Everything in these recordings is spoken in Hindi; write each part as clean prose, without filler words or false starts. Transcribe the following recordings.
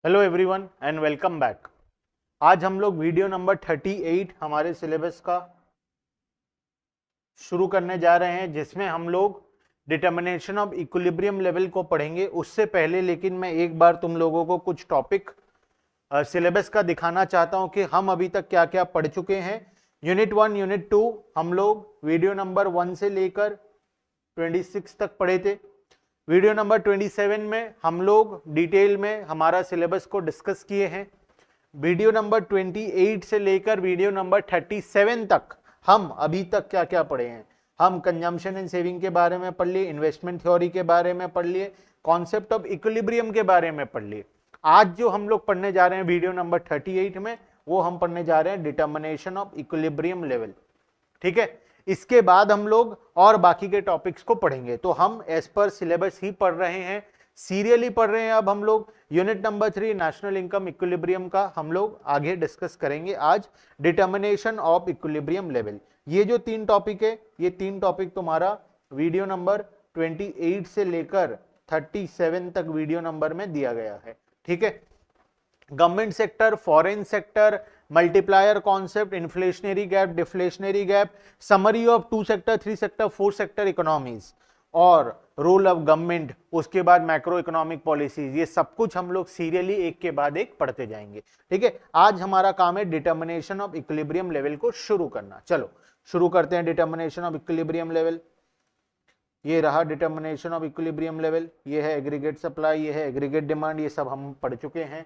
Hello everyone and welcome back. आज हम लोग वीडियो नंबर 38 हमारे सिलेबस का शुरू करने जा रहे हैं, जिसमें हम लोग डिटर्मिनेशन ऑफ इक्विलिब्रियम लेवल को पढ़ेंगे। उससे पहले लेकिन मैं एक बार तुम लोगों को कुछ टॉपिक सिलेबस का दिखाना चाहता हूं कि हम अभी तक क्या क्या पढ़ चुके हैं। यूनिट 1 यूनिट 2 हम लोग वीडियो नंबर 1 से लेकर 26 तक पढ़े थे। वीडियो नंबर 27 में हम लोग डिटेल में हमारा सिलेबस को डिस्कस किए हैं। वीडियो नंबर 28 से लेकर वीडियो नंबर 37 तक हम अभी तक क्या क्या पढ़े हैं। हम कंजम्पशन एंड सेविंग के बारे में पढ़ लिए, इन्वेस्टमेंट थ्योरी के बारे में पढ़ लिए, कॉन्सेप्ट ऑफ इक्विलिब्रियम के बारे में पढ़ लिए। आज जो हम लोग पढ़ने जा रहे हैं वीडियो नंबर 38 में, वो हम पढ़ने जा रहे हैं डिटर्मिनेशन ऑफ इक्विलिब्रियम लेवल। ठीक है, इसके बाद हम लोग और बाकी के टॉपिक्स को पढ़ेंगे। तो हम एज पर सिलेबस ही पढ़ रहे हैं, सीरियली पढ़ रहे हैं। अब हम लोग unit number 3 national income equilibrium का हम लोग आगे डिस्कस करेंगे आज, डिटर्मिनेशन ऑफ इक्विलिब्रियम लेवल। ये जो 3 टॉपिक है, ये 3 टॉपिक तुम्हारा वीडियो नंबर 28 से लेकर 37 तक वीडियो नंबर में दिया गया है। ठीक है, government sector, foreign sector, multiplier concept, inflationary gap, deflationary gap, summary of 2 sector, 3 sector, 4 sector economies और रोल ऑफ गवर्नमेंट, उसके बाद मैक्रो इकोनॉमिक पॉलिसीज, ये सब कुछ हम लोग सीरियली एक के बाद एक पढ़ते जाएंगे। ठीक है, आज हमारा काम है डिटर्मिनेशन ऑफ इक्विलिब्रियम लेवल को शुरू करना। चलो शुरू करते हैं डिटर्मिनेशन ऑफ इक्विलिब्रियम लेवल। ये रहा डिटर्मिनेशन ऑफ इक्विलिब्रियम लेवल, ये है एग्रीगेट सप्लाई, ये है एग्रीगेट डिमांड, ये सब हम पढ़ चुके हैं।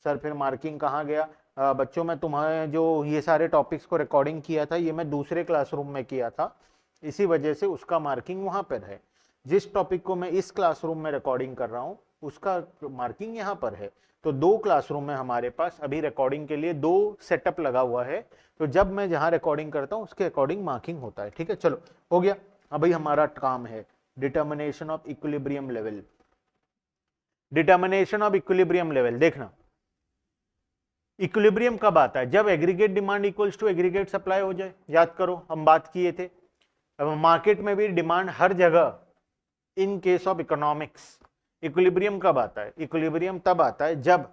सर फिर मार्किंग कहाँ गया? बच्चों में तुम्हारे जो ये सारे टॉपिक्स को रिकॉर्डिंग किया था, ये मैं दूसरे क्लासरूम में किया था, इसी वजह से उसका मार्किंग वहां पर है। जिस टॉपिक को मैं इस क्लासरूम में रिकॉर्डिंग कर रहा हूँ, उसका मार्किंग यहाँ पर है। तो 2 क्लासरूम में हमारे पास अभी रिकॉर्डिंग के लिए 2 सेटअप लगा हुआ है। तो जब मैं जहाँ रिकॉर्डिंग करता हूँ उसके अकॉर्डिंग मार्किंग होता है। ठीक है, चलो हो गया। अभी हमारा काम है determination of equilibrium level. Determination of equilibrium level देखना, इक्विलिब्रियम कब आता है? जब aggregate demand equals to aggregate supply हो जाए। याद करो हम बात किए थे। अब मार्केट में भी डिमांड हर जगह, in case of economics equilibrium कब आता है? इक्विलिब्रियम तब आता है जब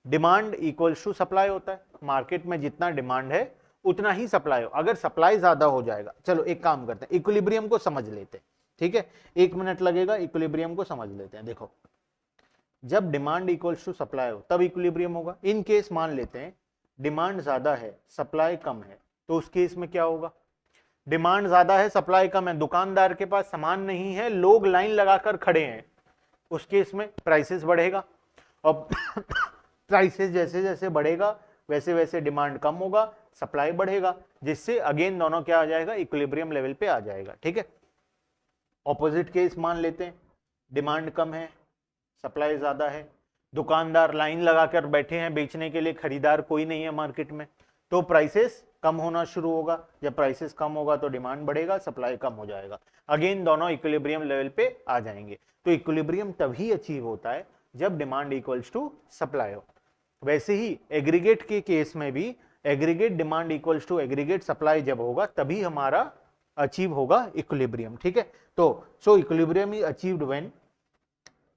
डिमांड इक्वल्स टू सप्लाई होता है। मार्केट में जितना डिमांड है उतना ही सप्लाई हो। अगर सप्लाई ज्यादा हो जाएगा, चलो एक काम करते हैं, इक्विलिब्रियम को समझ लेते हैं। ठीक है, 1 मिनट लगेगा, इक्विलिब्रियम को समझ लेते हैं। देखो, जब डिमांड इक्वल्स टू सप्लाई हो तब इक्विलिब्रियम होगा। इन केस मान लेते हैं डिमांड ज्यादा है, सप्लाई कम है, तो उस केस में क्या होगा? डिमांड ज्यादा है, सप्लाई कम है, दुकानदार के पास सामान नहीं है, लोग लाइन लगाकर खड़े हैं, उस केस में प्राइसेस बढ़ेगा। और प्राइसेस जैसे जैसे बढ़ेगा वैसे वैसे डिमांड कम होगा, सप्लाई बढ़ेगा, जिससे अगेन दोनों क्या आ जाएगा? इक्विलिब्रियम लेवल पे आ जाएगा। ठीक है, ऑपोजिट केस मान लेते हैं, डिमांड कम है, सप्लाई ज्यादा है, दुकानदार लाइन लगाकर बैठे हैं बेचने के लिए, खरीदार कोई नहीं है मार्केट में, तो प्राइसेस कम होना शुरू होगा। जब प्राइसेस कम होगा तो डिमांड बढ़ेगा, सप्लाई कम हो जाएगा, अगेन दोनों इक्विलिब्रियम लेवल पे आ जाएंगे। तो इक्विलिब्रियम तभी अचीव होता है जब डिमांड इक्वल्स टू सप्लाई हो। वैसे ही एग्रीगेट के केस में भी aggregate demand equals to aggregate supply जब होगा तभी हमारा अचीव होगा इक्विलिब्रियम। ठीक है, तो so equilibrium is achieved when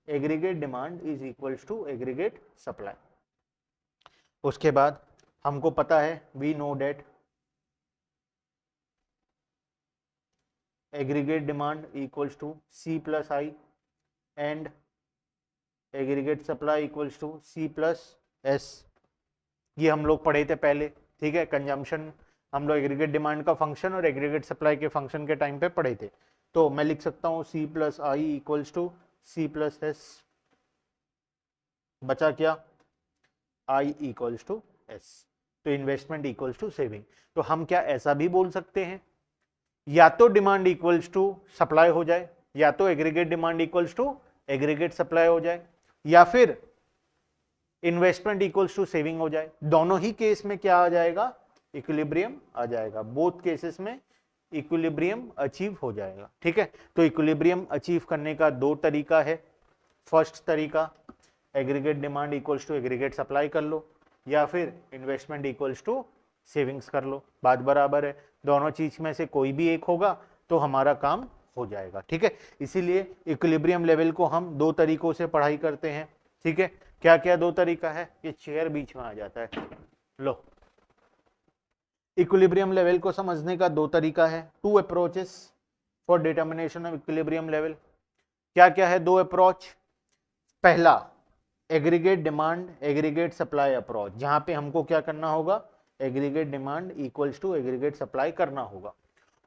aggregate demand is equals to aggregate supply. उसके बाद हमको पता है, we know that aggregate demand equals to C plus I and aggregate supply equals to C plus S. ये हम लोग पढ़े थे पहले। ठीक है, कंजम्पशन हम लोग एग्रीगेट डिमांड का फंक्शन और एग्रीगेट सप्लाई के फंक्शन के टाइम पे पढ़े थे। तो मैं लिख सकता हूँ C plus I equals to C plus S, बचा क्या? I equals to S. तो इन्वेस्टमेंट इक्वल्स टू सेविंग। तो हम क्या ऐसा भी बोल सकते हैं, या तो डिमांड इक्वल्स टू सप्लाई हो जाए, या तो aggregate demand equals to aggregate supply हो जाए, या फिर इन्वेस्टमेंट इक्वल्स टू सेविंग हो जाए। दोनों ही केस में क्या आ जाएगा? इक्विलिब्रियम आ जाएगा। बोथ केसेस में इक्विलिब्रियम अचीव हो जाएगा। ठीक है, तो इक्विलिब्रियम अचीव करने का 2 तरीका है। फर्स्ट तरीका, aggregate demand equals to aggregate supply कर लो, या फिर इन्वेस्टमेंट इक्वल्स टू सेविंग्स कर लो। बात बराबर है, दोनों चीज में से कोई भी एक होगा तो हमारा काम हो जाएगा। ठीक है, इसीलिए इक्विलिब्रियम लेवल को हम 2 तरीकों से पढ़ाई करते हैं। ठीक है, क्या क्या दो तरीका है, ये चेयर बीच में आ जाता है। लो, इक्विलिब्रियम लेवल को समझने का दो तरीका है, two approaches for determination of equilibrium level. क्या क्या है दो अप्रोच? पहला aggregate demand aggregate supply approach, जहां पे हमको क्या करना होगा, aggregate demand equals to aggregate supply करना होगा।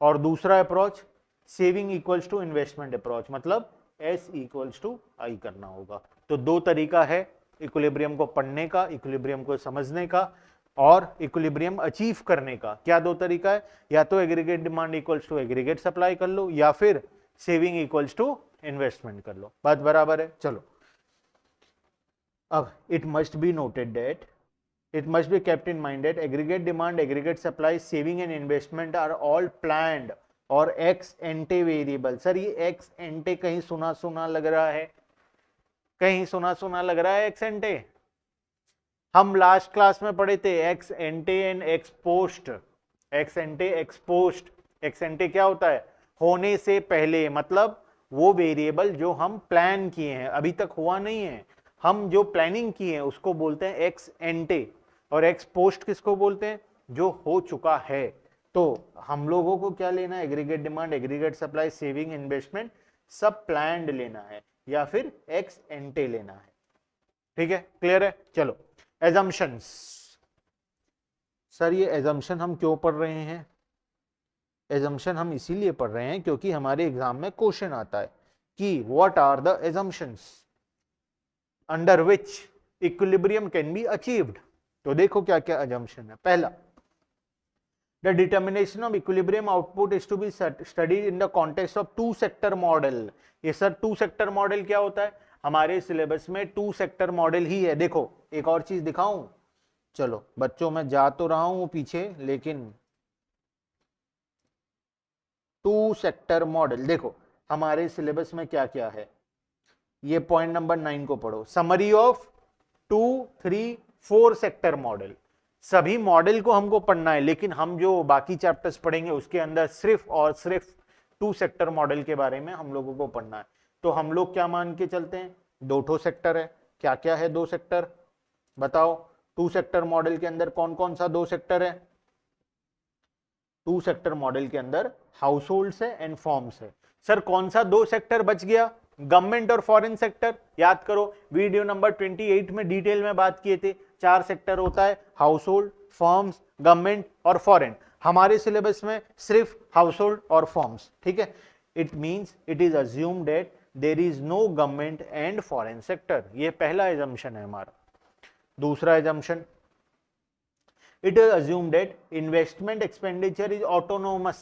और दूसरा approach saving equals to investment approach, मतलब एस इक्वल्स टू आई करना होगा। तो दो तरीका है इक्विलिब्रियम को पढ़ने का, इक्विलिब्रियम को समझने का और इक्विलिब्रियम अचीव करने का। क्या दो तरीका है, या तो aggregate demand equals to aggregate supply कर लो, या फिर सेविंग इक्वल्स टू इन्वेस्टमेंट कर लो। बात बराबर है? चलो, अब it must be noted that it must be kept in mind that aggregate demand, aggregate supply, saving and investment are all planned और ex ante variable। सर ये ex ante कहीं सुना सुना लग रहा है, कहीं सुना सुना लग रहा है ex ante? हम लास्ट क्लास में पढ़े थे ex ante and ex post। ex ante ex post, ex ante क्या होता है, होने से पहले, मतलब वो वेरिएबल जो हम प्लान किए हैं, अभी तक हुआ नहीं है, हम जो प्लानिंग किए हैं उसको बोलते हैं एक्स एंटे। और एक्स पोस्ट किसको बोलते हैं, जो हो चुका है। तो हम लोगों को क्या लेना है, aggregate demand aggregate supply saving investment सब प्लान्ड लेना है या फिर एक्स एंटे लेना है। ठीक है, क्लियर है? चलो, एजम्पशंस। सर ये एजम्पशन हम क्यों पढ़ रहे हैं? एजम्पशन हम इसीलिए पढ़ रहे हैं क्योंकि हमारे एग्जाम में क्वेश्चन आता है कि what are the assumptions under which equilibrium can be achieved. तो देखो क्या क्या assumption है। पहला, the determination of equilibrium output is to be studied in the context of two sector model. ये सर टू सेक्टर मॉडल क्या होता है, हमारे सिलेबस में टू सेक्टर मॉडल ही है। देखो एक और चीज दिखाऊं, चलो बच्चों मैं जा तो रहा हूं पीछे, लेकिन टू सेक्टर मॉडल देखो हमारे सिलेबस में क्या क्या है। ये पॉइंट नंबर 9 को पढ़ो, समरी ऑफ 2, 3, 4 सेक्टर मॉडल। सभी मॉडल को हमको पढ़ना है, लेकिन हम जो बाकी चैप्टर्स पढ़ेंगे उसके अंदर सिर्फ और सिर्फ 2 सेक्टर मॉडल के बारे में हम लोगों को पढ़ना है। तो हम लोग क्या मान के चलते हैं, दो ठो सेक्टर है। क्या क्या है दो सेक्टर, बताओ? 2 सेक्टर मॉडल के अंदर कौन कौन सा दो सेक्टर है? 2 सेक्टर मॉडल के अंदर हाउस होल्ड्स है एंड फॉर्म्स है। सर कौन सा दो सेक्टर बच गया, गवर्नमेंट और फॉरेन सेक्टर। याद करो वीडियो नंबर 28 में डिटेल में बात किए थे, 4 सेक्टर होता है, हाउस होल्ड, फॉर्म्स, गवर्नमेंट और फॉरेन। हमारे सिलेबस में सिर्फ हाउस होल्ड और फॉर्म्स। ठीक है, it means it is assumed that there is no government and foreign sector. ये पहला एजम्पशन है हमारा। दूसरा assumption, it is assumed that investment expenditure is autonomous।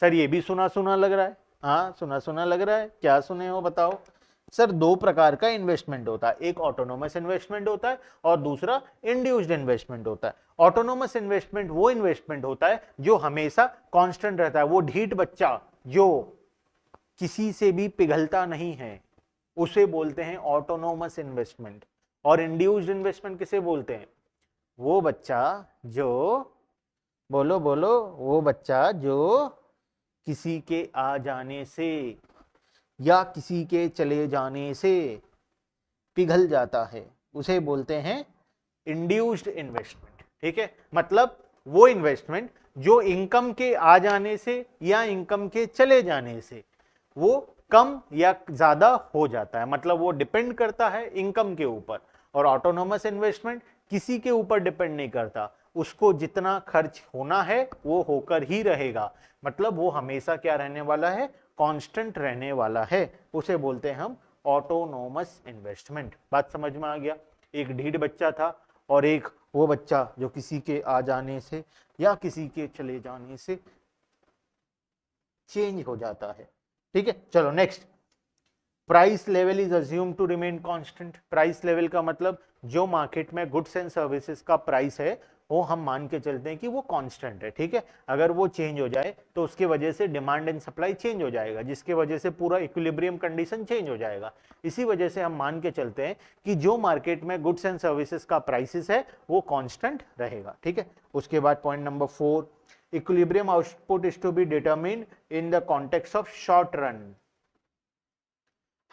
Sir ये भी सुना सुना लग रहा है, हाँ सुना सुना लग रहा है, क्या सुने हो बताओ? सर दो प्रकार का इन्वेस्टमेंट होता है, एक ऑटोनोमस इन्वेस्टमेंट होता है और दूसरा इंड्यूस्ड इन्वेस्टमेंट होता है। ऑटोनोमस इन्वेस्टमेंट वो इन्वेस्टमेंट होता है जो हमेशा कांस्टेंट रहता है, वो ढीठ बच्चा जो किसी से भी पिघलता नहीं है, उसे बोलते हैं ऑटोनोमस इन्वेस्टमेंट। और इंड्यूस्ड इन्वेस्टमेंट किसे बोलते हैं, वो बच्चा जो, बोलो बोलो, वो बच्चा जो किसी के आ जाने से या किसी के चले जाने से पिघल जाता है, उसे बोलते हैं इंड्यूस्ड इन्वेस्टमेंट। ठीक है, मतलब वो इन्वेस्टमेंट जो इनकम के आ जाने से या इनकम के चले जाने से वो कम या ज्यादा हो जाता है, मतलब वो डिपेंड करता है इनकम के ऊपर। और ऑटोनोमस इन्वेस्टमेंट किसी के ऊपर डिपेंड नहीं करता, उसको जितना खर्च होना है वो होकर ही रहेगा, मतलब वो हमेशा क्या रहने वाला है, कांस्टेंट रहने वाला है, उसे बोलते हैं हम ऑटोनोमस इन्वेस्टमेंट। बात समझ में आ गया? एक ढीठ बच्चा था और एक वो बच्चा जो किसी के आ जाने से या किसी के चले जाने से चेंज हो जाता है। ठीक है, चलो next, price level is assume to remain constant. Price level का मतलब जो मार्केट में गुड्स एंड सर्विसेज का प्राइस है वो हम मान के चलते हैं कि वो कांस्टेंट है। ठीक है, अगर वो चेंज हो जाए तो उसके वजह से डिमांड एंड सप्लाई चेंज हो जाएगा, जिसके वजह से पूरा इक्विलिब्रियम कंडीशन चेंज हो जाएगा। इसी वजह से हम मान के चलते हैं कि जो मार्केट में गुड्स एंड सर्विसेज का प्राइसेस है वो कांस्टेंट रहेगा। ठीक है, उसके बाद point number 4, equilibrium output is to be determined in the context of short run.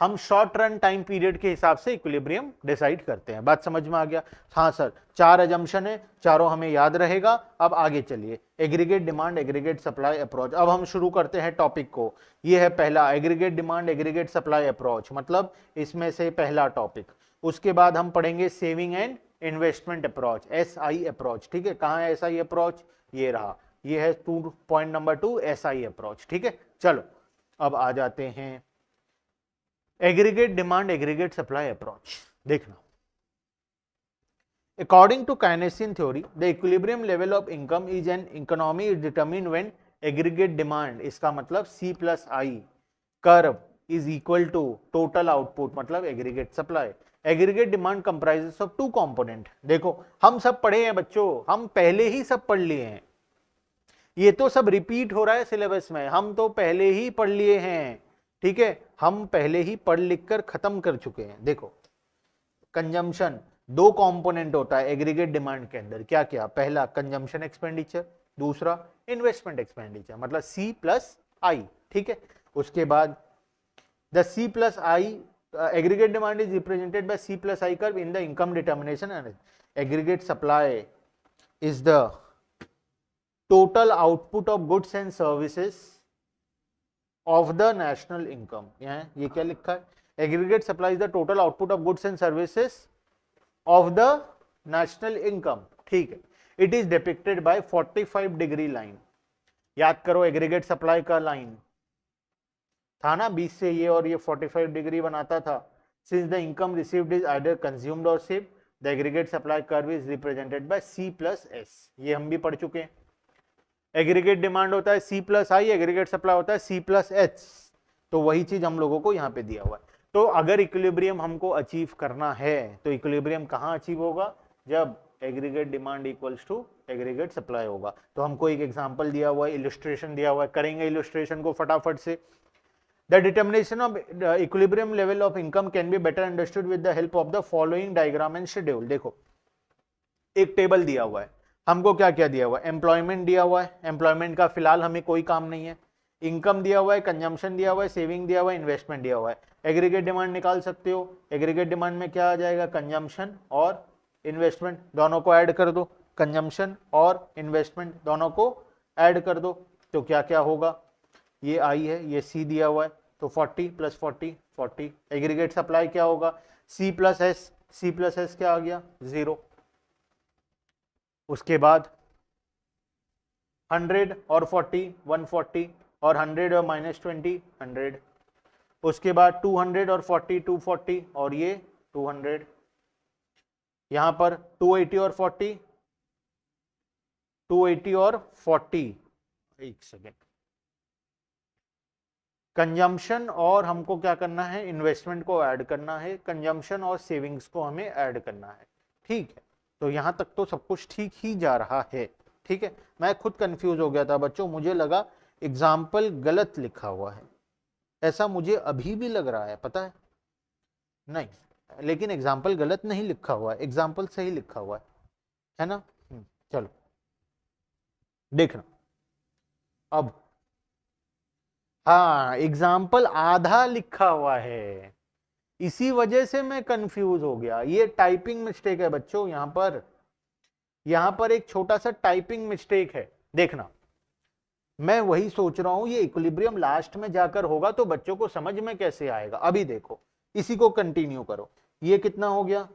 हम शॉर्ट रन टाइम पीरियड के हिसाब से इक्विलिब्रियम डिसाइड करते हैं। बात समझ में आ गया? हाँ सर, 4 अजम्पशन है, चारों हमें याद रहेगा। अब आगे चलिए, aggregate demand aggregate supply approach. अब हम शुरू करते हैं टॉपिक को। ये है पहला, aggregate demand aggregate supply approach, मतलब इसमें से पहला टॉपिक। उसके बाद हम पढ़ेंगे saving and investment approach, SI approach. ठीक है, कहाँ है SI अप्रोच? ये रहा, ये है पॉइंट नंबर 2, SI अप्रोच। ठीक है, चलो अब आ जाते हैं aggregate demand aggregate supply approach. देखना, according to Keynesian theory the equilibrium level of income is an economy is determined when aggregate demand, इसका मतलब C plus I curve is equal to total output, मतलब aggregate supply। aggregate demand comprises of two component। देखो हम सब पढ़े हैं बच्चों, हम पहले ही सब पढ़ लिए हैं, ये तो सब रिपीट हो रहा है सिलेबस में, हम तो पहले ही पढ़ लिए हैं। ठीक है, हम पहले ही पढ़ लिख कर खत्म कर चुके हैं। देखो, कंजम्पशन, दो कंपोनेंट होता है एग्रीगेट डिमांड के अंदर, क्या क्या? पहला कंजम्पशन एक्सपेंडिचर, दूसरा इन्वेस्टमेंट एक्सपेंडिचर, मतलब C प्लस I। ठीक है, उसके बाद the C plus I aggregate demand is represented by C plus I curve in the income determination and aggregate supply is the total output of goods and services of the national income. ये क्या लिखा है? Aggregate supply is the total output of goods and services of the national income. ठीक है, it is depicted bye 45 degree line. याद करो, एग्रीगेट सप्लाई का लाइन था ना 20 से ये, और ये 45 डिग्री बनाता था। Since the income received is either consumed or saved, the aggregate supply curve is represented by C plus S। ये हम भी पढ़ चुके हैं। एग्रीगेट डिमांड होता है C plus I, aggregate supply होता है C प्लस H। तो वही चीज हम लोगों को यहाँ पे दिया हुआ है। तो अगर इक्विलिब्रियम हमको अचीव करना है तो इक्विलिब्रियम कहाँ अचीव होगा? जब aggregate demand equals to aggregate supply होगा। तो हमको एक एग्जांपल दिया हुआ है, इलस्ट्रेशन दिया हुआ है, करेंगे इलस्ट्रेशन को फटाफट से। The determination of equilibrium level of income can be better understood with the help of the following diagram and schedule. देखो, एक टेबल दिया हुआ है, हमको क्या क्या दिया हुआ है? एम्प्लॉयमेंट दिया हुआ है, एम्प्लॉयमेंट का फिलहाल हमें कोई काम नहीं है। इनकम दिया हुआ है, कंजम्पशन दिया हुआ है, सेविंग दिया हुआ है, इन्वेस्टमेंट दिया हुआ है। एग्रीगेट डिमांड निकाल सकते हो। एग्रीगेट डिमांड में क्या आ जाएगा? कंजम्पशन और इन्वेस्टमेंट दोनों को ऐड कर दो, कंजम्पशन और इन्वेस्टमेंट दोनों को ऐड कर दो, तो क्या क्या होगा? ये I है, ये C दिया हुआ है, तो 40 प्लस 40 40। एग्रीगेट सप्लाई क्या होगा? C plus S, C plus S क्या आ गया? 0। उसके बाद 100 और 40 140, और 100 और -20 100। उसके बाद 200 और 40 240, और ये 200। यहां पर 280 और 40 280 और 40। एक सेकेंड, कंजम्पशन और हमको क्या करना है? इन्वेस्टमेंट को ऐड करना है, कंजम्पशन और सेविंग्स को हमें ऐड करना है। ठीक है, तो यहां तक तो सब कुछ ठीक ही जा रहा है। ठीक है, मैं खुद कंफ्यूज हो गया था बच्चों, मुझे लगा एग्जाम्पल गलत लिखा हुआ है, ऐसा मुझे अभी भी लग रहा है, पता है? नहीं, लेकिन एग्जाम्पल गलत नहीं लिखा हुआ है, एग्जाम्पल सही लिखा हुआ है ना? चलो देखना अब। हाँ, एग्जाम्पल आधा लिखा हुआ है, इसी वजह से मैं कंफ्यूज हो गया। ये टाइपिंग मिस्टेक है बच्चों, यहां पर एक छोटा सा टाइपिंग मिस्टेक है। देखना, मैं वही सोच रहा हूं, ये इक्विलिब्रियम लास्ट में जाकर होगा तो बच्चों को समझ में कैसे आएगा। अभी देखो, इसी को कंटिन्यू करो। ये कितना हो गया?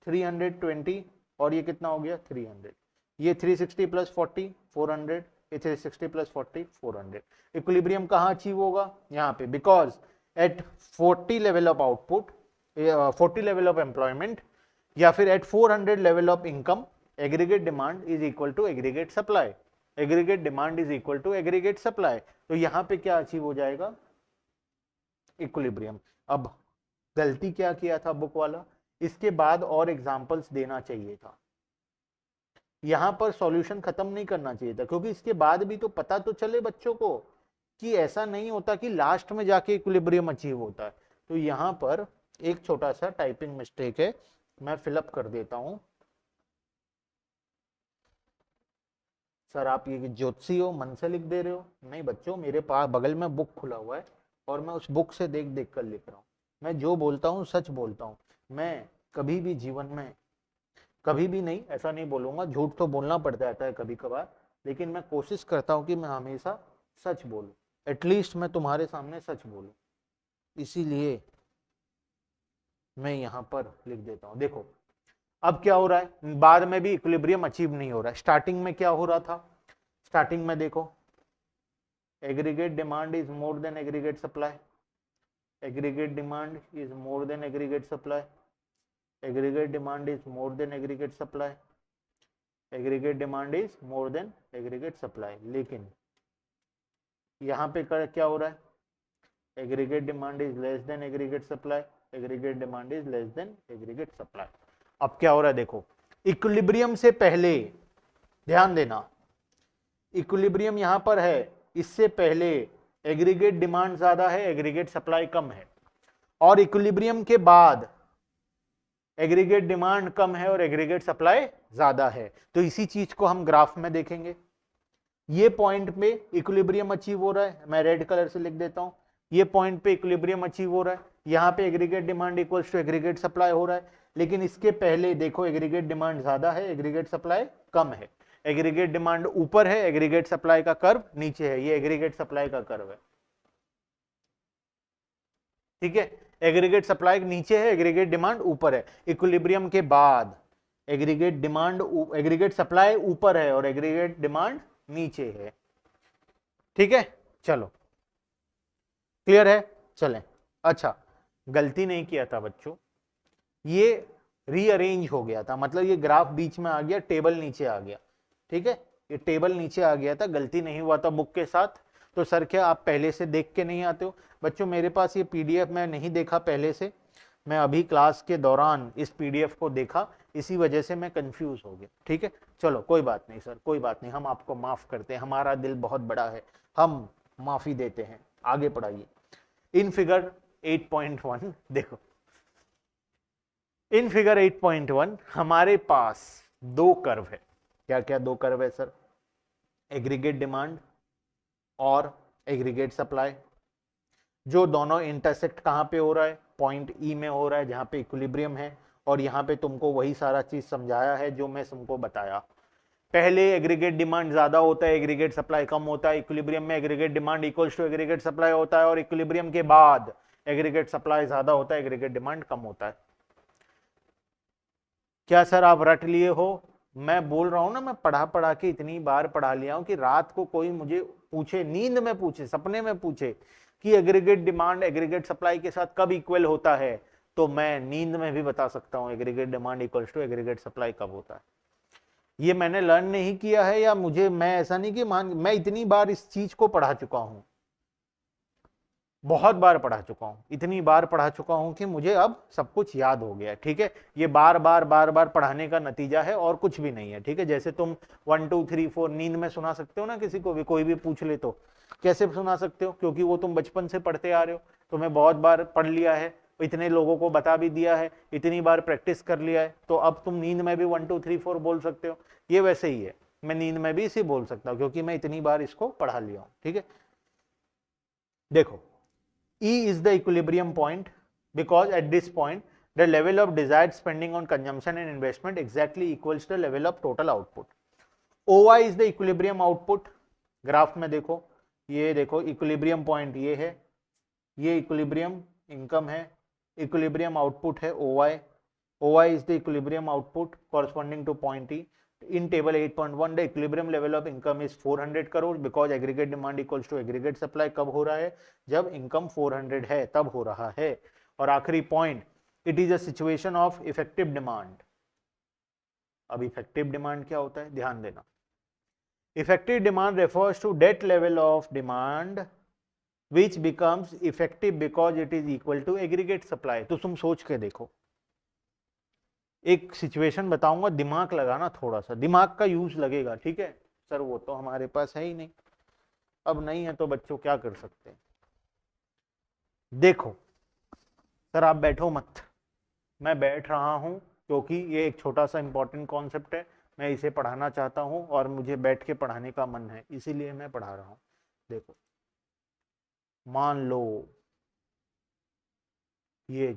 320, और ये कितना हो गया? 300। ये 360 प्लस 40 400, ये 360 प्लस 40 400। इक्विलिब्रियम कहाँ अचीव होगा? यहाँ पे, because at 40 level of output, 40 level of employment, या फिर at 400 level of income, aggregate demand is equal to aggregate supply. Aggregate demand is equal to aggregate supply. तो यहां पे क्या अचीव हो जाएगा? इक्विलिब्रियम। अब गलती क्या किया था बुक वाला, इसके बाद और एग्जांपल्स देना चाहिए था, यहां पर सॉल्यूशन खत्म नहीं करना चाहिए था, क्योंकि इसके बाद भी तो पता तो चले बच्चों को कि ऐसा नहीं होता कि लास्ट में जाके इक्विलिब्रियम अचीव होता है। तो यहां पर एक छोटा सा टाइपिंग मिस्टेक है, मैं फिलअप कर देता हूं। सर आप ये ज्योतिषी हो, मन से लिख दे रहे हो? नहीं बच्चों, मेरे पास बगल में बुक खुला हुआ है और मैं उस बुक से देख देख कर लिख रहा हूँ। मैं जो बोलता हूँ सच बोलता हूँ। मैं कभी भी जीवन में, कभी भी नहीं, ऐसा नहीं बोलूंगा, झूठ तो बोलना पड़ जाता है कभी कभार, लेकिन मैं कोशिश करता हूँ कि मैं हमेशा सच बोलूं। एटलीस्ट मैं तुम्हारे सामने सच बोलूं, इसीलिए मैं यहां पर लिख देता हूं। देखो अब क्या हो रहा है, बाद में भी इक्विलिब्रियम अचीव नहीं हो रहा है। स्टार्टिंग में क्या हो रहा था, स्टार्टिंग में देखो aggregate demand is more than aggregate supply, aggregate demand is more than aggregate supply, aggregate demand is more than aggregate supply, aggregate demand is more than aggregate supply। लेकिन यहाँ पे क्या हो रहा है, aggregate demand is less than aggregate supply, aggregate demand is less than aggregate supply। अब क्या हो रहा है देखो, इक्विलिब्रियम से पहले, ध्यान देना, इक्विलिब्रियम यहां पर है, इससे पहले एग्रीगेट डिमांड ज्यादा है, एग्रीगेट सप्लाई कम है, और इक्विलिब्रियम के बाद एग्रीगेट डिमांड कम है और एग्रीगेट सप्लाई ज्यादा है। तो इसी चीज को हम ग्राफ में देखेंगे। ये पॉइंट पे इक्विलिब्रियम अचीव हो रहा है, मैं रेड कलर से लिख देता हूं, ये पॉइंट पे इक्विलिब्रियम अचीव हो रहा है, यहाँ पे aggregate demand equals to aggregate supply हो रहा है। लेकिन इसके पहले देखो एग्रीगेट डिमांड ज्यादा है, एग्रीगेट सप्लाई कम है, एग्रीगेट डिमांड ऊपर है, एग्रीगेट सप्लाई का कर्व नीचे है, ये एग्रीगेट सप्लाई का कर्व है, ठीक है। एग्रीगेट सप्लाई नीचे है, एग्रीगेट डिमांड ऊपर है। इक्विलिब्रियम के बाद एग्रीगेट डिमांड, एग्रीगेट सप्लाई ऊपर है और एग्रीगेट डिमांड नीचे है, ठीक है। चलो क्लियर है, चलें। अच्छा, गलती नहीं किया था बच्चों, ये रीअरेंज हो गया था, मतलब ये ग्राफ बीच में आ गया, टेबल नीचे आ गया, ठीक है, ये टेबल नीचे आ गया था, गलती नहीं हुआ था बुक के साथ। तो सर क्या आप पहले से देख के नहीं आते हो? बच्चों मेरे पास ये पीडीएफ मैं नहीं देखा पहले से, मैं अभी क्लास के दौरान इस पीडीएफ को देखा, इसी वजह से मैं कंफ्यूज हो गया, ठीक है। चलो कोई बात नहीं सर, कोई बात नहीं, हम आपको माफ करते हैं, हमारा दिल बहुत बड़ा है, हम माफी देते हैं। आगे पढ़ाइए। इन फिगर 8.1 देखो, इन फिगर 8.1 हमारे पास दो कर्व है। क्या क्या दो कर्व है सर? एग्रीगेट डिमांड और एग्रीगेट सप्लाई, जो दोनों इंटरसेक्ट कहां पे हो रहा है? पॉइंट ई में हो रहा है, जहां पे इक्विलिब्रियम है। और यहां पे तुमको वही सारा चीज समझाया है जो मैं तुमको बताया। पहले एग्रीगेट डिमांड ज्यादा होता है, एग्रीगेट सप्लाई कम होता है, इक्विलिब्रियम में aggregate demand equals to aggregate supply होता है, और इक्विलिब्रियम के बाद एग्रीगेट सप्लाई ज्यादा होता है, एग्रीगेट डिमांड कम होता है। क्या सर आप रट लिए हो? मैं बोल रहा हूं ना, मैं पढ़ा पढ़ा के इतनी बार पढ़ा लिया हूं कि रात को कोई मुझे पूछे, नींद में पूछे, सपने में पूछे कि एग्रीगेट डिमांड एग्रीगेट सप्लाई के साथ कब इक्वल होता है, तो मैं नींद में भी बता सकता हूं aggregate demand equals to aggregate supply कब होता है। ये मैंने लर्न नहीं किया है, या मुझे, मैं ऐसा नहीं कि मैं इतनी बार इस चीज को पढ़ा चुका हूं, बहुत बार पढ़ा चुका हूं, इतनी बार पढ़ा चुका हूं कि मुझे अब सब कुछ याद हो गया, ठीक है। ये बार बार पढ़ाने का नतीजा है और कुछ भी नहीं है, ठीक है। जैसे तुम 1 2 3 4 नींद में सुना सकते हो ना, किसी को भी, कोई भी पूछ ले तो कैसे सुना सकते हो? क्योंकि वो तुम बचपन से पढ़ते आ रहे हो, तुम्हें बहुत बार पढ़ लिया है, इतने लोगों को बता भी दिया है, इतनी बार प्रैक्टिस कर लिया है, तो अब तुम नींद में भी 1 2 3 4 बोल सकते हो। ये वैसे ही है, मैं नींद में भी इसे बोल सकता हूँ क्योंकि मैं इतनी बार इसको पढ़ा लिया हूं, ठीक है। देखो, E is the equilibrium point because at this point the level of desired spending on consumption and investment exactly equals the level of total output. OI is the equilibrium output. Graph में देखो, ये देखो इक्विलिब्रियम पॉइंट ये है, ये इक्विलिब्रियम इनकम है, इक्विलिब्रियम आउटपुट है OI. OI is the equilibrium output corresponding to point E. In table 8.1 the equilibrium level of income is 400 crore because aggregate demand equals to aggregate supply. कब हो रहा है? जब इनकम 400 है तब हो रहा है। और आखिरी point, it is a situation of effective demand. अब इफेक्टिव डिमांड क्या होता है, ध्यान देना। Effective demand refers to that level of demand which becomes effective because it is equal to aggregate supply। तो तुम सोच के देखो, एक सिचुएशन बताऊंगा, दिमाग लगाना, थोड़ा सा दिमाग का यूज लगेगा, ठीक है। सर वो तो हमारे पास है ही नहीं, अब नहीं है तो बच्चों क्या कर सकते हैं। देखो सर आप बैठो मत, मैं बैठ रहा हूं क्योंकि ये एक छोटा सा इंपॉर्टेंट कॉन्सेप्ट है, मैं इसे पढ़ाना चाहता हूं और मुझे बैठ के पढ़ाने का मन है, इसीलिए मैं पढ़ा रहा हूं। देखो मान लो ये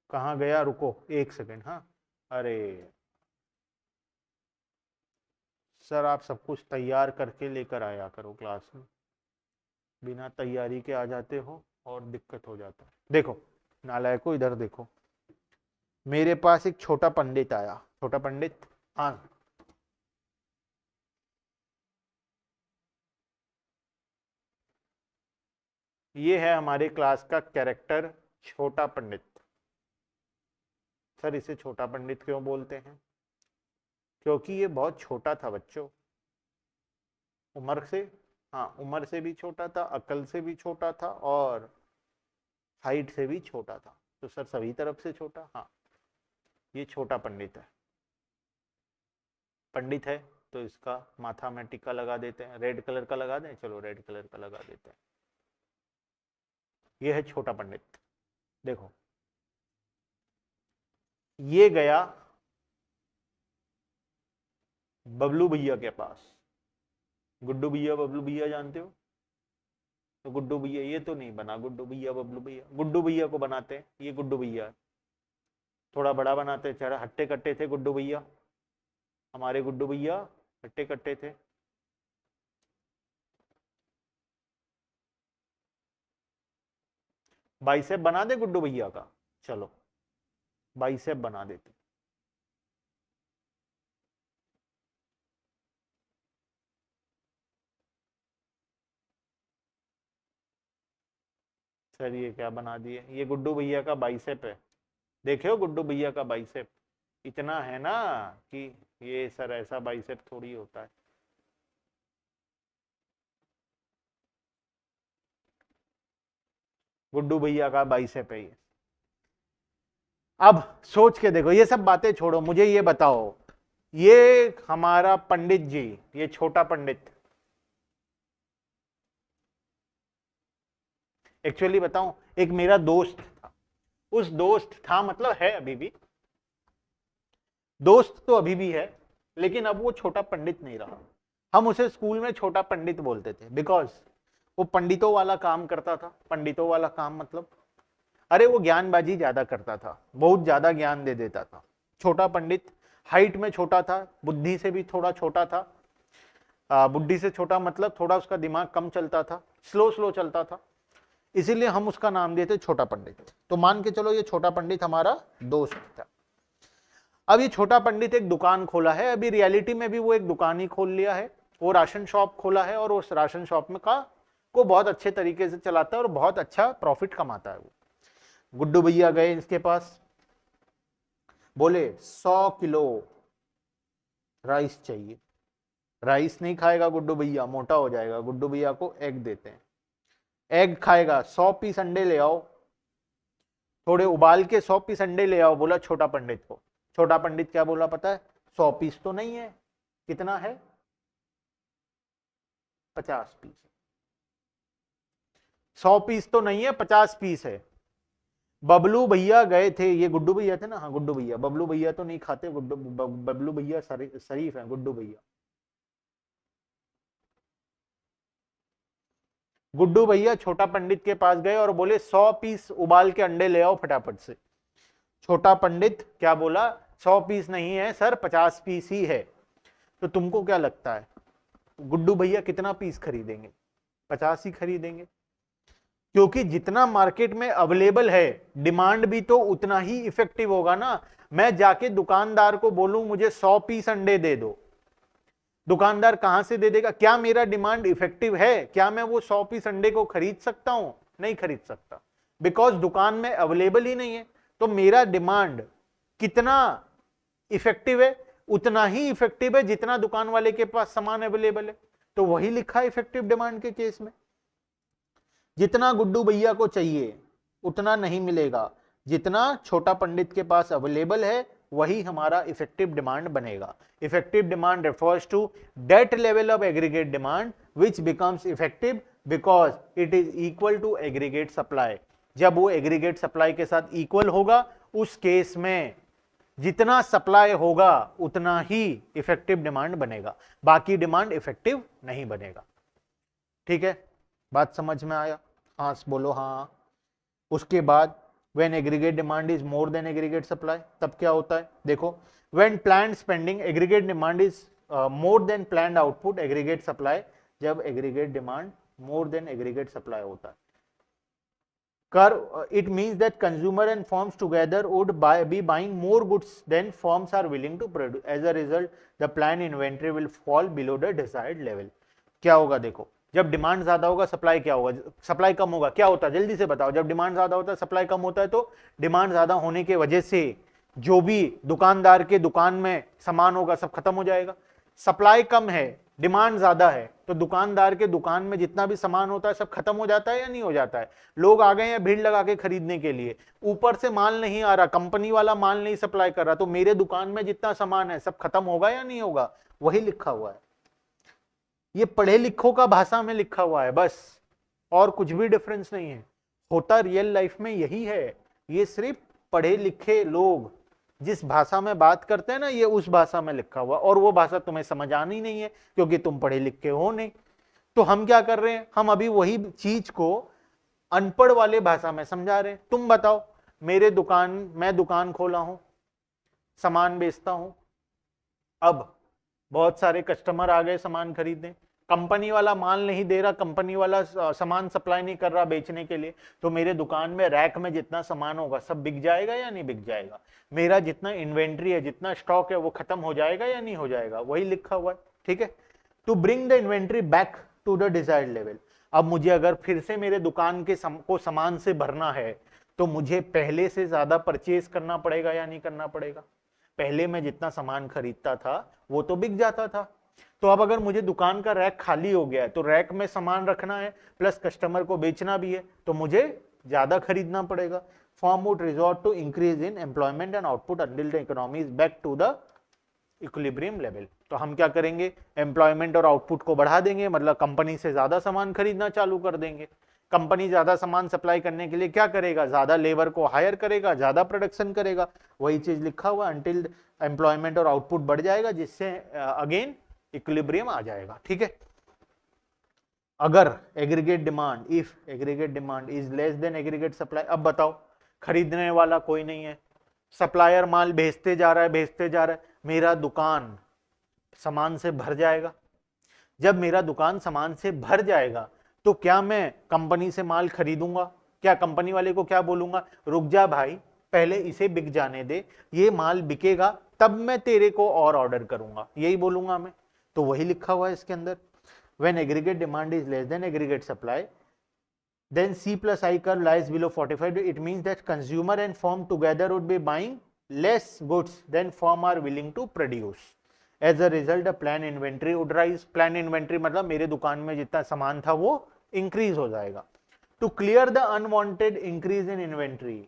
कहाँ गया, रुको 1 सेकेंड। हाँ, अरे सर आप सब कुछ तैयार करके लेकर आया करो क्लास में, बिना तैयारी के आ जाते हो और दिक्कत हो जाता है। देखो नालायको, इधर देखो, मेरे पास एक छोटा पंडित आया। छोटा पंडित, हाँ ये है हमारे क्लास का कैरेक्टर, छोटा पंडित। सर इसे छोटा पंडित क्यों बोलते हैं? क्योंकि ये बहुत छोटा था बच्चों, उम्र से, हाँ उम्र से भी छोटा था, अकल से भी छोटा था, और हाइट से भी छोटा था। तो सर सभी तरफ से छोटा, हाँ ये छोटा पंडित है। पंडित है तो इसका माथा में टिक्का लगा देते हैं, रेड कलर का लगा दें, चलो रेड कलर का लगा देते हैं। ये है छोटा पंडित। देखो ये गया बबलू भैया के पास। गुड्डू भैया बबलू भैया जानते हो? तो गुड्डू भैया, ये तो नहीं बना गुड्डू भैया बबलू भैया, गुड्डू भैया को बनाते हैं, ये गुड्डू भैया है। थोड़ा बड़ा बनाते, चेहरा हट्टे कट्टे थे गुड्डू भैया, हमारे गुड्डू भैया हट्टे कट्टे थे। बाइसेप बना दे गुड्डू भैया का, चलो बाइसेप बना देते। सर ये क्या बना दिए, ये गुड्डू भैया का बाइसेप है। देखे हो गुड्डू भैया का बाइसेप, इतना है ना कि ये सर ऐसा बाइसेप थोड़ी होता है। गुड्डू भैया का बाइसेप है ये। अब सोच के देखो, ये सब बातें छोड़ो, मुझे ये बताओ, ये हमारा पंडित जी, ये छोटा पंडित, एक्चुअली बताऊं, एक मेरा दोस्त था। उस दोस्त था मतलब है अभी भी, दोस्त तो अभी भी है, लेकिन अब वो छोटा पंडित नहीं रहा। हम उसे स्कूल में छोटा पंडित बोलते थे, बिकॉज वो पंडितों वाला काम करता था। पंडितों वाला काम मतलब, अरे वो ज्ञानबाजी ज्यादा करता था, बहुत ज्यादा ज्ञान दे देता था। छोटा पंडित, हाइट में छोटा था, बुद्धि से भी थोड़ा छोटा था। बुद्धि से छोटा मतलब थोड़ा उसका दिमाग कम चलता था, स्लो स्लो चलता था, इसीलिए हम उसका नाम दिए थे छोटा पंडित। तो मान के चलो ये छोटा पंडित हमारा दोस्त था। अब ये छोटा पंडित एक दुकान खोला है, अभी रियलिटी में भी वो एक दुकान ही खोल लिया है। वो राशन शॉप खोला है, और उस राशन शॉप में को बहुत अच्छे तरीके से चलाता है और बहुत अच्छा प्रॉफिट कमाता है वो। गुड्डू भैया गए इसके पास, बोले 100 किलो राइस चाहिए। राइस नहीं खाएगा गुड्डू भैया, मोटा हो जाएगा। गुड्डू भैया को एग देते हैं, एग खाएगा। 100 पीस अंडे ले आओ, थोड़े उबाल के 100 पीस अंडे ले आओ, बोला छोटा पंडित को। छोटा पंडित क्या बोला पता है? 100 पीस तो नहीं है, कितना है? 50 पीस। 100 पीस तो नहीं है, 50 पीस है। बबलू भैया गए थे, ये गुड्डू भैया थे ना, हाँ गुड्डू भैया, बबलू भैया तो नहीं खाते, बबलू भैया शरीफ है, गुड्डू भैया। गुड्डू भैया छोटा पंडित के पास गए और बोले 100 पीस उबाल के अंडे ले आओ फटाफट से। छोटा पंडित क्या बोला? 100 पीस नहीं है सर, 50 पीस ही है। तो तुमको क्या लगता है गुड्डू भैया कितना पीस खरीदेंगे? 50 ही खरीदेंगे, क्योंकि जितना मार्केट में अवेलेबल है, डिमांड भी तो उतना ही इफेक्टिव होगा ना। मैं जाके दुकानदार को बोलूं मुझे 100 पीस अंडे दे दो, दुकानदार कहां से दे देगा? क्या मेरा डिमांड इफेक्टिव है? क्या मैं वो 100 पीस अंडे को खरीद सकता हूं? नहीं खरीद सकता, बिकॉज दुकान में अवेलेबल ही नहीं है। तो मेरा डिमांड कितना इफेक्टिव है? उतना ही इफेक्टिव है जितना दुकान वाले के पास सामान अवेलेबल है। तो वही लिखा है इफेक्टिव डिमांड के केस में। जितना गुड्डू भैया को चाहिए उतना नहीं मिलेगा, जितना छोटा पंडित के पास अवेलेबल है वही हमारा इफेक्टिव डिमांड बनेगा। Effective demand refers to that level of aggregate demand which becomes effective because it is equal to aggregate supply. जब वो एग्रीगेट सप्लाई के साथ इक्वल होगा, उस केस में जितना सप्लाई होगा उतना ही इफेक्टिव डिमांड बनेगा, बाकी डिमांड इफेक्टिव नहीं बनेगा। ठीक है, बात समझ में आया? हाँ बोलो हाँ। उसके बाद when aggregate demand is more than aggregate supply, तब क्या होता है देखो, when planned spending aggregate demand is more than planned output aggregate supply, जब aggregate demand more than aggregate supply होता है। Curve, it means that consumer and firms together would be buying more goods than firms are willing to produce. As a result, the planned inventory will fall below the desired level. क्या होगा देखो, जब डिमांड ज्यादा होगा सप्लाई क्या होगा, सप्लाई कम होगा, क्या होता है जल्दी से बताओ, जब डिमांड ज्यादा होता है सप्लाई कम होता है, तो डिमांड ज्यादा होने की वजह से जो भी दुकानदार के दुकान में सामान होगा सब खत्म हो जाएगा। सप्लाई कम है, डिमांड ज्यादा है, तो दुकानदार के दुकान में जितना भी सामान होता है सब खत्म हो जाता है या नहीं हो जाता है। लोग आ गए हैं भीड़ लगा के खरीदने के लिए, ऊपर से माल नहीं आ रहा, कंपनी वाला माल नहीं सप्लाई कर रहा, तो मेरे दुकान में जितना सामान है सब खत्म होगा या नहीं होगा, वही लिखा हुआ है। ये पढ़े लिखों का भाषा में लिखा हुआ है बस, और कुछ भी डिफरेंस नहीं है। होता रियल लाइफ में यही है, ये सिर्फ पढ़े लिखे लोग जिस भाषा में बात करते हैं ना, ये उस भाषा में लिखा हुआ, और वो भाषा तुम्हें समझ आनी नहीं है क्योंकि तुम पढ़े लिखे हो नहीं। तो हम क्या कर रहे हैं, हम अभी वही चीज को अनपढ़ वाले भाषा में समझा रहे हैं। तुम बताओ, मैं दुकान खोला हूं, सामान बेचता हूं, अब बहुत सारे कस्टमर आ गए सामान खरीदने, कंपनी वाला माल नहीं दे रहा, कंपनी वाला सामान सप्लाई नहीं कर रहा बेचने के लिए, तो मेरे दुकान में रैक में जितना सामान होगा सब बिक जाएगा या नहीं बिक जाएगा, मेरा जितना इन्वेंट्री है, जितना स्टॉक है वो खत्म हो जाएगा या नहीं हो जाएगा, वही लिखा हुआ है। ठीक है, to bring the inventory back to the desired level. अब मुझे अगर फिर से मेरे दुकान के को सामान से भरना है, तो मुझे पहले से ज्यादा परचेज करना पड़ेगा या नहीं करना पड़ेगा। पहले मैं जितना सामान खरीदता था वो तो बिक जाता था, तो अब अगर मुझे दुकान का रैक खाली हो गया है, तो रैक में सामान रखना है प्लस कस्टमर को बेचना भी है, तो मुझे ज्यादा खरीदना पड़ेगा। Firm would resort to increase in employment and output until the economy is back to the equilibrium level. तो हम क्या करेंगे, एम्प्लॉयमेंट और आउटपुट को बढ़ा देंगे, मतलब कंपनी से ज्यादा सामान खरीदना चालू कर देंगे। कंपनी ज्यादा सामान सप्लाई करने के लिए क्या करेगा, ज्यादा लेबर को हायर करेगा, ज्यादा प्रोडक्शन करेगा, वही चीज लिखा हुआ, अंटिल एम्प्लॉयमेंट और आउटपुट बढ़ जाएगा, जिससे अगेन इक्विलिब्रियम आ जाएगा। ठीक है, अगर aggregate demand, if aggregate demand is less than aggregate supply, अब बताओ खरीदने वाला कोई नहीं है, सप्लायर माल भेजते जा रहा है, मेरा दुकान सामान से भर जाएगा। जब मेरा दुकान सामान से भर जाएगा, तो क्या मैं कंपनी से माल खरीदूंगा, क्या कंपनी वाले को क्या बोलूंगा, रुक जा भाई पहले इसे बिक जाने दे, ये माल बिकेगा तब मैं तेरे को और ऑर्डर करूंगा, यही बोलूंगा मैं। तो वही लिखा हुआ है इसके अंदर, when aggregate demand is less than aggregate supply, then C plus I curve lies below 45. It means that consumer and firm together would be buying less goods than firm are willing to produce. As a result, the planned inventory would rise. Planned inventory मतलब मेरे दुकान में जितना सामान था वो increase हो जाएगा. To clear the unwanted increase in inventory,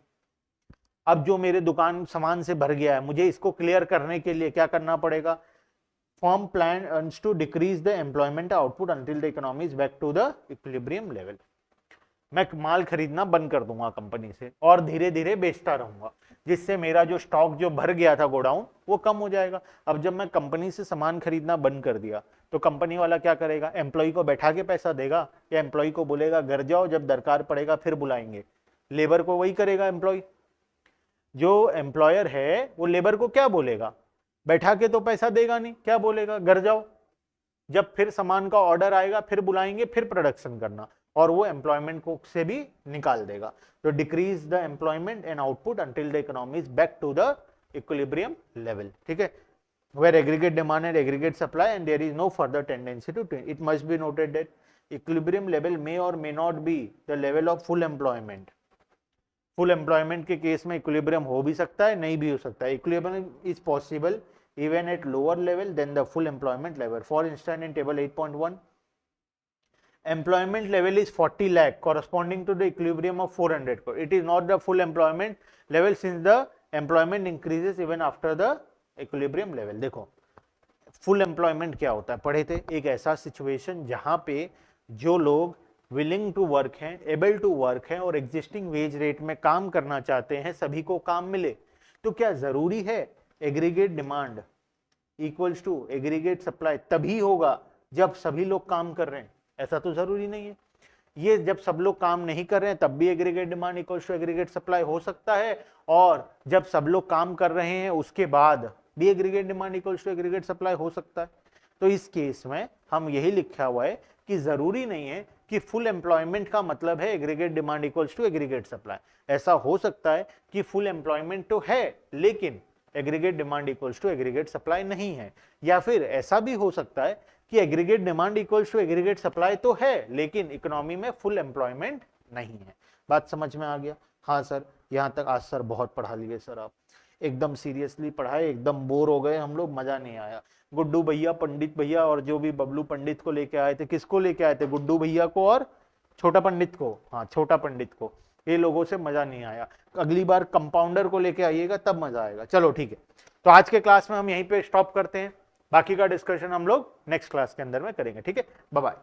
अब जो मेरे दुकान सामान से भर गया है, मुझे इसको क्लियर करने के लिए क्या करना पड़ेगा, firm plans to decrease the employment output until the economy is back to the equilibrium level. मैं माल खरीदना बंद कर दूंगा कंपनी से और धीरे धीरे बेचता रहूंगा, जिससे मेरा जो स्टॉक जो भर गया था गोडाउन वो कम हो जाएगा। अब जब मैं कंपनी से सामान खरीदना बंद कर दिया, तो कंपनी वाला क्या करेगा, एम्प्लॉय को बैठा के पैसा देगा या एम्प्लॉय को बोलेगा घर जाओ, जब दरकार पड़ेगा फिर बुलाएंगे। लेबर को वही करेगा एम्प्लॉय, जो एम्प्लॉयर है वो लेबर को क्या बोलेगा, बैठा के तो पैसा देगा नहीं, क्या बोलेगा घर जाओ, जब फिर सामान का ऑर्डर आएगा फिर बुलाएंगे, फिर प्रोडक्शन करना, और वो एम्प्लॉयमेंट को से भी निकाल देगा। तो decrease the employment and output until the economy is back to the equilibrium level. ठीक है, where aggregate demand and aggregate supply and there is no further tendency to it must be noted that equilibrium level may or may not be the level of full employment. Full employment के केस में इक्विलिब्रियम हो भी सकता है, नहीं भी हो सकता है। Equilibrium is possible even at lower level than the full employment level. For instance, in table 8.1, employment level is 40 lakh corresponding to the equilibrium of 400 crore. It is not the full employment level since the employment increases even after the equilibrium level. देखो full employment क्या होता है, पढ़े थे, एक ऐसा situation जहां पे जो लोग willing to work हैं, able to work हैं और existing wage rate में काम करना चाहते हैं, सभी को काम मिले। तो क्या जरूरी है aggregate demand equals to aggregate supply तभी होगा जब सभी लोग काम कर रहे हैं? ऐसा तो जरूरी नहीं है। ये जब सब लोग काम नहीं कर रहे हैं तब भी aggregate demand equals to aggregate supply हो सकता है, और जब सब लोग काम कर रहे हैं उसके बाद भी aggregate demand equals to aggregate supply हो सकता है। तो इस केस में हम यही लिखा हुआ है कि जरूरी नहीं है कि फुल एम्प्लॉयमेंट का मतलब है aggregate demand equals to aggregate supply. ऐसा हो सकता है कि फुल एम्प्लॉयमेंट तो है लेकिन aggregate demand equals to aggregate supply नहीं है, या फिर ऐसा भी हो सकता है कि aggregate demand equals to aggregate supply तो है लेकिन इकोनॉमी में फुल एम्प्लॉयमेंट नहीं है। बात समझ में आ गया? हाँ सर, यहाँ तक आज सर बहुत पढ़ा लिए सर, आप एकदम सीरियसली पढ़ाए, एकदम बोर हो गए हम लोग, मजा नहीं आया। गुड्डू भैया, पंडित भैया और जो भी बबलू पंडित को लेके आए थे, किसको लेके आए थे? गुड्डू भैया को और छोटा पंडित को। हाँ, छोटा पंडित को। ये लोगों से मजा नहीं आया, अगली बार कंपाउंडर को लेके आइएगा तब मजा आएगा। चलो ठीक है, तो आज के क्लास में हम यहीं पे स्टॉप करते हैं, बाकी का डिस्कशन हम लोग नेक्स्ट क्लास के अंदर में करेंगे। ठीक है, बाय बाय।